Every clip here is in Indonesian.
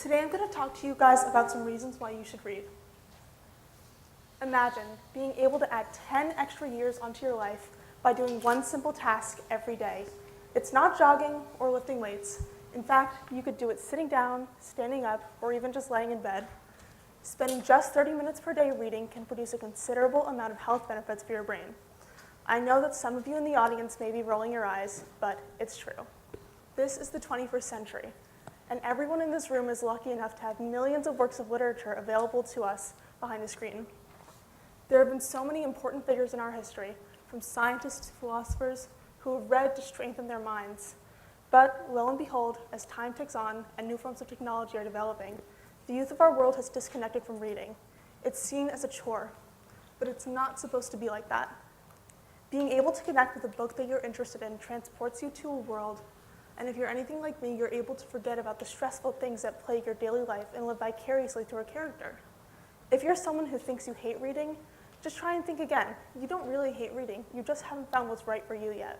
Today I'm going to talk to you guys about some reasons why you should read. Imagine being able to add 10 extra years onto your life by doing one simple task every day. It's not jogging or lifting weights. In fact, you could do it sitting down, standing up, or even just laying in bed. Spending just 30 minutes per day reading can produce a considerable amount of health benefits for your brain. I know that some of you in the audience may be rolling your eyes, but it's true. This is the 21st century, and everyone in this room is lucky enough to have millions of works of literature available to us behind a screen. There have been so many important figures in our history, from scientists to philosophers, who have read to strengthen their minds. But lo and behold, as time ticks on and new forms of technology are developing, the youth of our world has disconnected from reading. It's seen as a chore, but it's not supposed to be like that. Being able to connect with a book that you're interested in transports you to a world, and if you're anything like me, you're able to forget about the stressful things that plague your daily life and live vicariously through a character. If you're someone who thinks you hate reading, just try and think again. You don't really hate reading, you just haven't found what's right for you yet.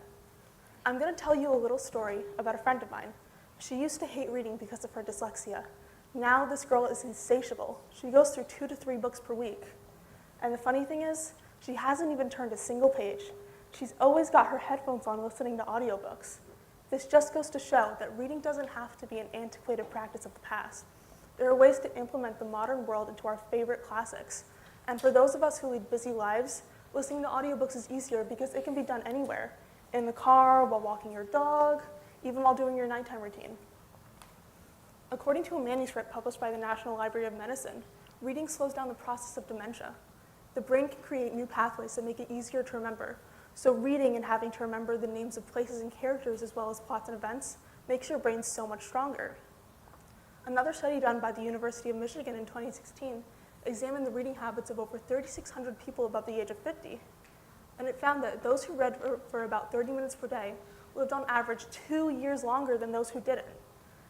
I'm going to tell you a little story about a friend of mine. She used to hate reading because of her dyslexia. Now this girl is insatiable. She goes through 2 to 3 books per week. And the funny thing is, she hasn't even turned a single page. She's always got her headphones on listening to audiobooks. This just goes to show that reading doesn't have to be an antiquated practice of the past. There are ways to implement the modern world into our favorite classics. And for those of us who lead busy lives, listening to audiobooks is easier because it can be done anywhere. In the car, while walking your dog, even while doing your nighttime routine. According to a manuscript published by the National Library of Medicine, reading slows down the process of dementia. The brain can create new pathways that make it easier to remember. So reading and having to remember the names of places and characters as well as plots and events makes your brain so much stronger. Another study done by the University of Michigan in 2016 examined the reading habits of over 3,600 people above the age of 50. And it found that those who read for about 30 minutes per day lived on average 2 years longer than those who didn't.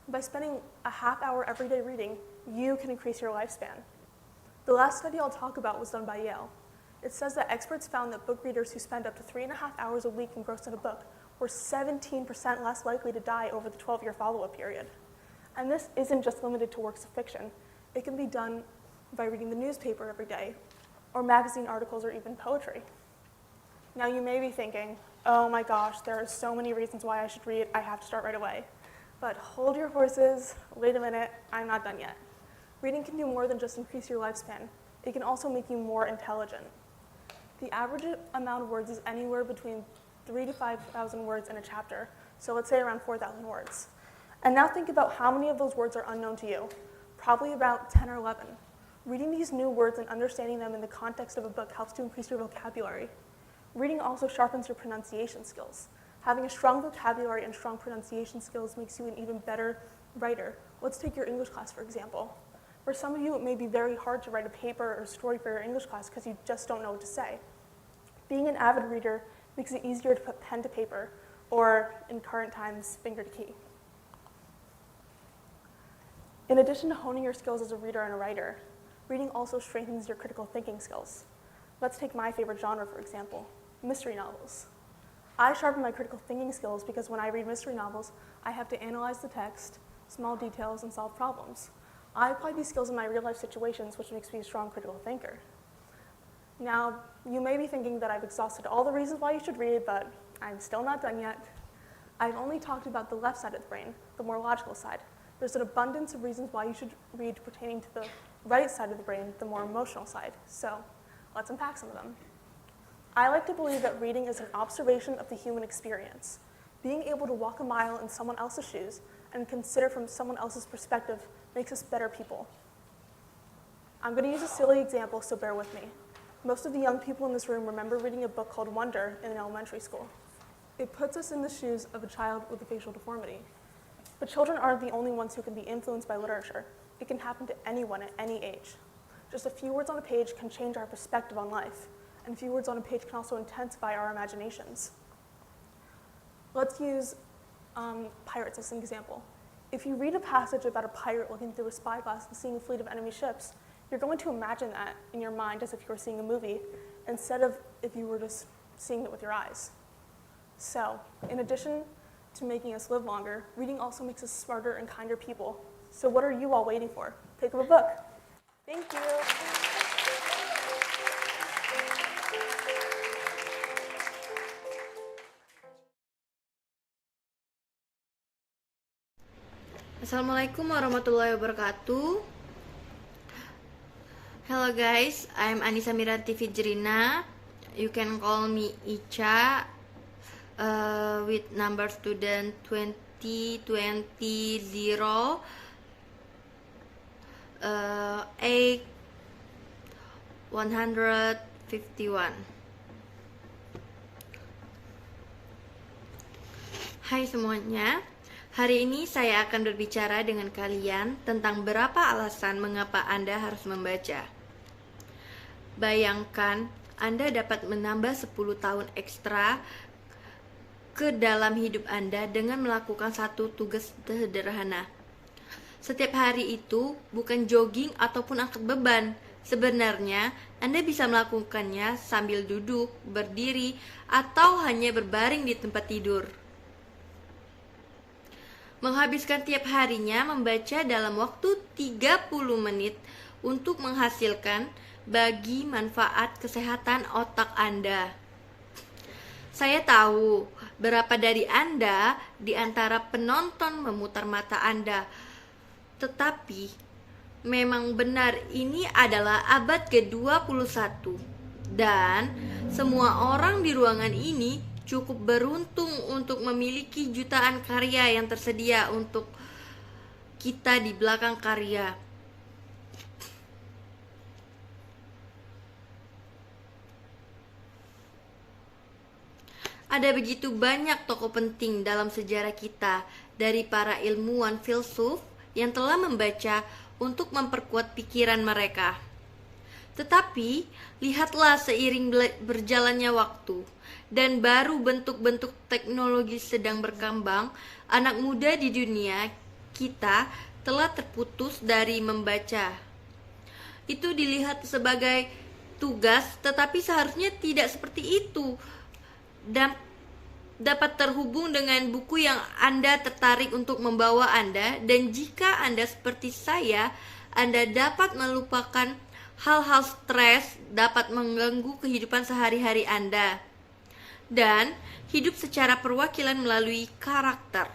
By spending a half hour every day reading, you can increase your lifespan. The last study I'll talk about was done by Yale. It says that experts found that book readers who spend up to 3.5 hours a week engrossed in a book were 17% less likely to die over the 12-year follow-up period. And this isn't just limited to works of fiction. It can be done by reading the newspaper every day, or magazine articles, or even poetry. Now you may be thinking, oh my gosh, there are so many reasons why I should read, I have to start right away. But hold your horses, wait a minute, I'm not done yet. Reading can do more than just increase your lifespan. It can also make you more intelligent. The average amount of words is anywhere between 3,000 to 5,000 words in a chapter, so let's say around 4,000 words. And now think about how many of those words are unknown to you. Probably about 10 or 11. Reading these new words and understanding them in the context of a book helps to increase your vocabulary. Reading also sharpens your pronunciation skills. Having a strong vocabulary and strong pronunciation skills makes you an even better writer. Let's take your English class, for example. For some of you, it may be very hard to write a paper or story for your English class because you just don't know what to say. Being an avid reader makes it easier to put pen to paper, or in current times, finger to key. In addition to honing your skills as a reader and a writer, reading also strengthens your critical thinking skills. Let's take my favorite genre, for example, mystery novels. I sharpen my critical thinking skills because when I read mystery novels, I have to analyze the text, small details, and solve problems. I apply these skills in my real-life situations, which makes me a strong critical thinker. Now, you may be thinking that I've exhausted all the reasons why you should read, but I'm still not done yet. I've only talked about the left side of the brain, the more logical side. There's an abundance of reasons why you should read pertaining to the right side of the brain, the more emotional side. So let's unpack some of them. I like to believe that reading is an observation of the human experience. Being able to walk a mile in someone else's shoes and consider from someone else's perspective makes us better people. I'm going to use a silly example, so bear with me. Most of the young people in this room remember reading a book called Wonder in elementary school. It puts us in the shoes of a child with a facial deformity. But children aren't the only ones who can be influenced by literature. It can happen to anyone at any age. Just a few words on a page can change our perspective on life, and a few words on a page can also intensify our imaginations. Let's use pirates as an example. If you read a passage about a pirate looking through a spyglass and seeing a fleet of enemy ships, you're going to imagine that in your mind as if you were seeing a movie, instead of if you were just seeing it with your eyes. So, in addition to making us live longer, reading also makes us smarter and kinder people. So what are you all waiting for? Pick up a book. Thank you. Assalamualaikum warahmatullahi wabarakatuh. Hello guys, I'm Anissa Miranti Fijrina. You can call me Icha, with number student 2020 0 8 151. Hai semuanya. Hari ini saya akan berbicara dengan kalian tentang berapa alasan mengapa Anda harus membaca. Bayangkan Anda dapat menambah 10 tahun ekstra ke dalam hidup Anda dengan melakukan satu tugas sederhana. Setiap hari itu bukan jogging ataupun angkat beban. Sebenarnya Anda bisa melakukannya sambil duduk, berdiri, atau hanya berbaring di tempat tidur. Menghabiskan tiap harinya membaca dalam waktu 30 menit untuk menghasilkan bagi manfaat kesehatan otak Anda. Saya tahu berapa dari Anda di antara penonton memutar mata Anda. Tetapi memang benar ini adalah abad ke-21 dan semua orang di ruangan ini cukup beruntung untuk memiliki jutaan karya yang tersedia untuk kita di belakang karya. Ada begitu banyak tokoh penting dalam sejarah kita, dari para ilmuwan filsuf yang telah membaca untuk memperkuat pikiran mereka. Tetapi, lihatlah seiring berjalannya waktu dan baru bentuk-bentuk teknologi sedang berkembang, anak muda di dunia kita telah terputus dari membaca. Itu dilihat sebagai tugas, tetapi seharusnya tidak seperti itu. Dan dapat terhubung dengan buku yang Anda tertarik untuk membawa Anda, dan jika Anda seperti saya, Anda dapat melupakan hal-hal stres dapat mengganggu kehidupan sehari-hari Anda dan hidup secara perwakilan melalui karakter.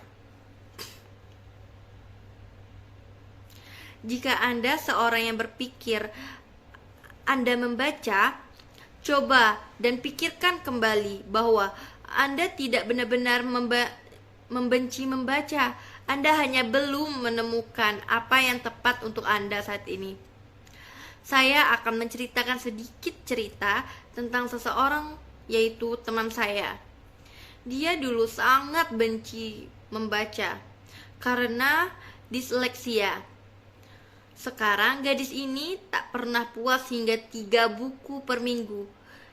Jika Anda seorang yang berpikir Anda membaca, coba dan pikirkan kembali bahwa Anda tidak benar-benar membenci membaca. Anda hanya belum menemukan apa yang tepat untuk Anda saat ini. Saya akan menceritakan sedikit cerita tentang seseorang, yaitu teman saya. Dia dulu sangat benci membaca karena disleksia. Sekarang gadis ini tak pernah puas hingga 3 buku per minggu.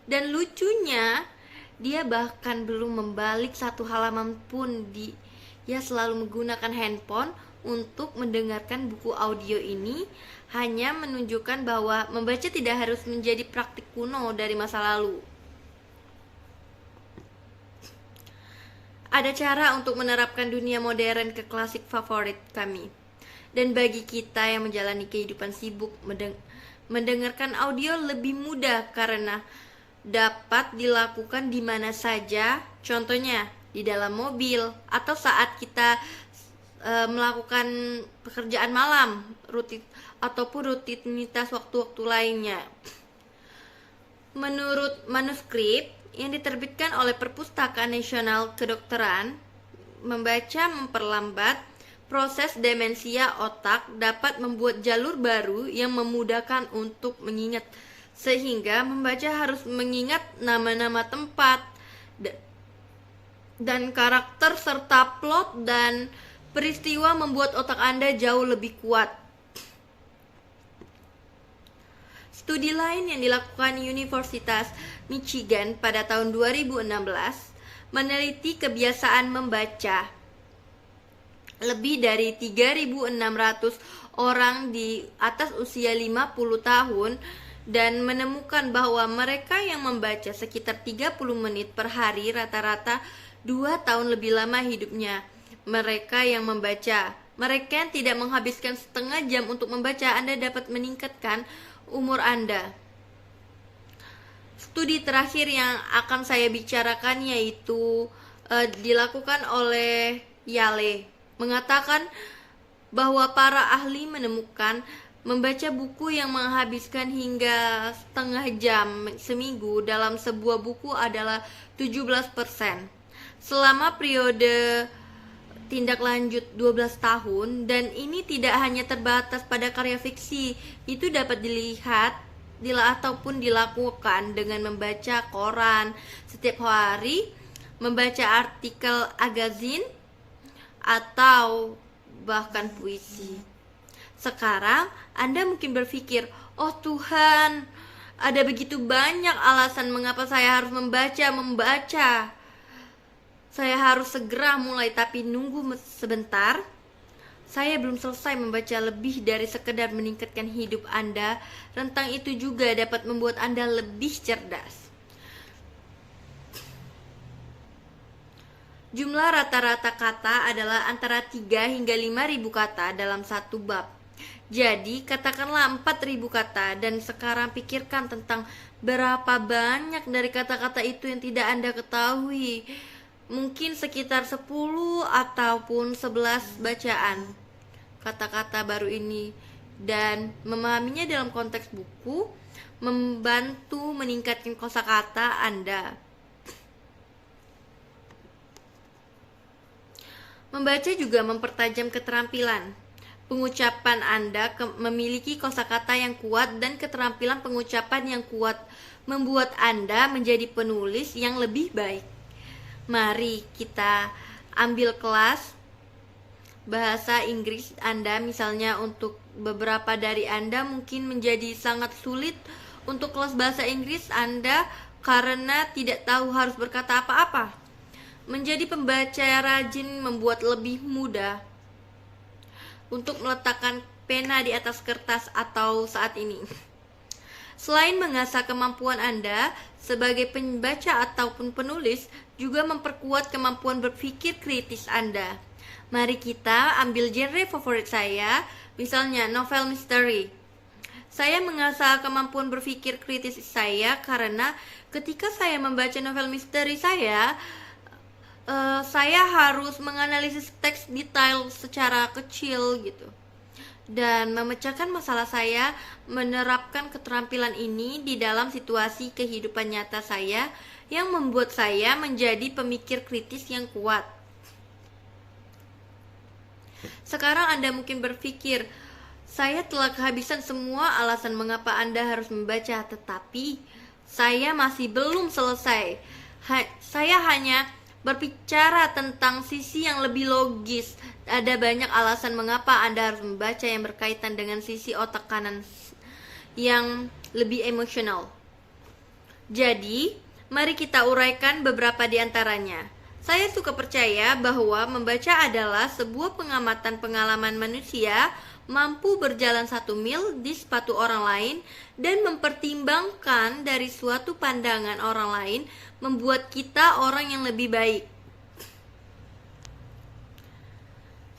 Dan lucunya, dia bahkan belum membalik 1 halaman pun. Dia selalu menggunakan handphone untuk mendengarkan buku audio ini, hanya menunjukkan bahwa membaca tidak harus menjadi praktik kuno dari masa lalu. Ada cara untuk menerapkan dunia modern ke klasik favorit kami. Dan bagi kita yang menjalani kehidupan sibuk, mendengarkan audio lebih mudah karena dapat dilakukan di mana saja. Contohnya di dalam mobil atau saat kita melakukan pekerjaan malam ataupun rutinitas waktu-waktu lainnya. Menurut manuskrip yang diterbitkan oleh Perpustakaan Nasional Kedokteran, membaca memperlambat proses demensia otak, dapat membuat jalur baru yang memudahkan untuk mengingat, sehingga membaca harus mengingat nama-nama tempat dan karakter serta plot dan peristiwa, membuat otak Anda jauh lebih kuat. Studi lain yang dilakukan Universitas Michigan pada tahun 2016 meneliti kebiasaan membaca lebih dari 3.600 orang di atas usia 50 tahun dan menemukan bahwa mereka yang membaca sekitar 30 menit per hari rata-rata 2 tahun lebih lama hidupnya. Mereka yang membaca Mereka yang tidak menghabiskan setengah jam untuk membaca, Anda dapat meningkatkan umur Anda. Studi terakhir yang akan saya bicarakan yaitu dilakukan oleh Yale, mengatakan bahwa para ahli menemukan membaca buku yang menghabiskan hingga setengah jam seminggu dalam sebuah buku adalah 17%. Selama periode tindak lanjut 12 tahun, dan ini tidak hanya terbatas pada karya fiksi, itu dapat dilihat ataupun dilakukan dengan membaca koran setiap hari, membaca artikel magazine, atau bahkan puisi. Sekarang Anda mungkin berpikir, oh Tuhan, ada begitu banyak alasan mengapa saya harus membaca. Saya harus segera mulai, tapi nunggu sebentar. Saya belum selesai membaca. Lebih dari sekedar meningkatkan hidup Anda, rentang itu juga dapat membuat Anda lebih cerdas. Jumlah rata-rata kata adalah antara 3 hingga 5.000 kata dalam satu bab. Jadi katakanlah 4.000 kata, dan sekarang pikirkan tentang berapa banyak dari kata-kata itu yang tidak Anda ketahui. Mungkin sekitar 10 ataupun 11 bacaan kata-kata baru ini, dan memahaminya dalam konteks buku membantu meningkatkan kosakata Anda. Membaca juga mempertajam keterampilan pengucapan Anda. Memiliki kosakata yang kuat dan keterampilan pengucapan yang kuat membuat Anda menjadi penulis yang lebih baik. Mari kita ambil kelas bahasa Inggris Anda. Misalnya untuk beberapa dari Anda mungkin menjadi sangat sulit untuk kelas bahasa Inggris Anda karena tidak tahu harus berkata apa-apa. Menjadi pembaca rajin membuat lebih mudah untuk meletakkan pena di atas kertas atau saat ini. Selain mengasah kemampuan Anda sebagai pembaca ataupun penulis, juga memperkuat kemampuan berpikir kritis Anda. Mari kita ambil genre favorit saya, misalnya novel misteri. Saya mengasah kemampuan berpikir kritis saya karena ketika saya membaca novel misteri saya harus menganalisis teks detail secara kecil gitu, dan memecahkan masalah. Saya menerapkan keterampilan ini di dalam situasi kehidupan nyata saya yang membuat saya menjadi pemikir kritis yang kuat. Sekarang Anda mungkin berpikir, saya telah kehabisan semua alasan mengapa Anda harus membaca, tetapi saya masih belum selesai. Saya hanya berbicara tentang sisi yang lebih logis. Ada banyak alasan mengapa Anda harus membaca yang berkaitan dengan sisi otak kanan yang lebih emosional. Jadi, mari kita uraikan beberapa di antaranya. Saya suka percaya bahwa membaca adalah sebuah pengamatan pengalaman manusia mampu berjalan 1 mil di sepatu orang lain dan mempertimbangkan dari suatu pandangan orang lain membuat kita orang yang lebih baik.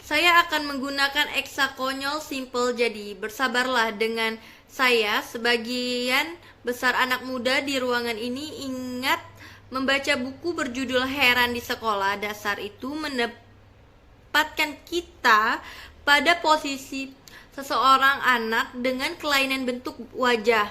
Saya akan menggunakan eksa konyol simple, jadi bersabarlah dengan saya. Sebagian besar anak muda di ruangan ini ingat membaca buku berjudul Heran di Sekolah Dasar itu menempatkan kita pada posisi seseorang anak dengan kelainan bentuk wajah.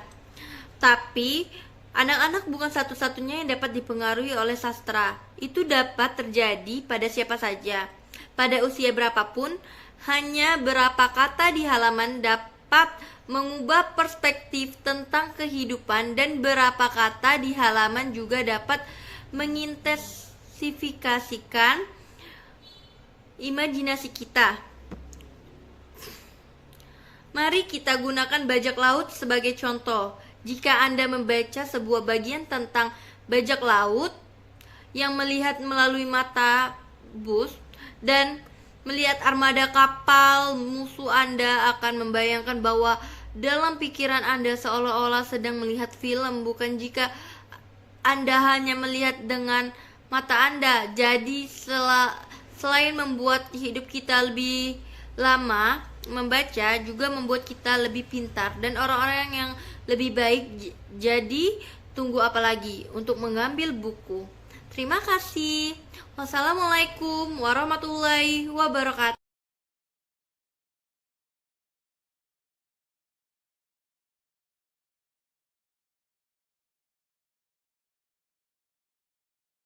Tapi anak-anak bukan satu-satunya yang dapat dipengaruhi oleh sastra. Itu dapat terjadi pada siapa saja, pada usia berapapun. Hanya berapa kata di halaman dapat mengubah perspektif tentang kehidupan, dan berapa kata di halaman juga dapat mengintensifikasikan imajinasi kita. Mari kita gunakan bajak laut sebagai contoh. Jika Anda membaca sebuah bagian tentang bajak laut yang melihat melalui mata bus dan melihat armada kapal musuh, Anda akan membayangkan bahwa dalam pikiran Anda seolah-olah sedang melihat film, bukan jika Anda hanya melihat dengan mata Anda. Jadi selain membuat hidup kita lebih lama membaca juga membuat kita lebih pintar dan orang-orang yang lebih baik. Jadi tunggu apa lagi untuk mengambil buku. Terima kasih. Wassalamualaikum warahmatullahi wabarakatuh.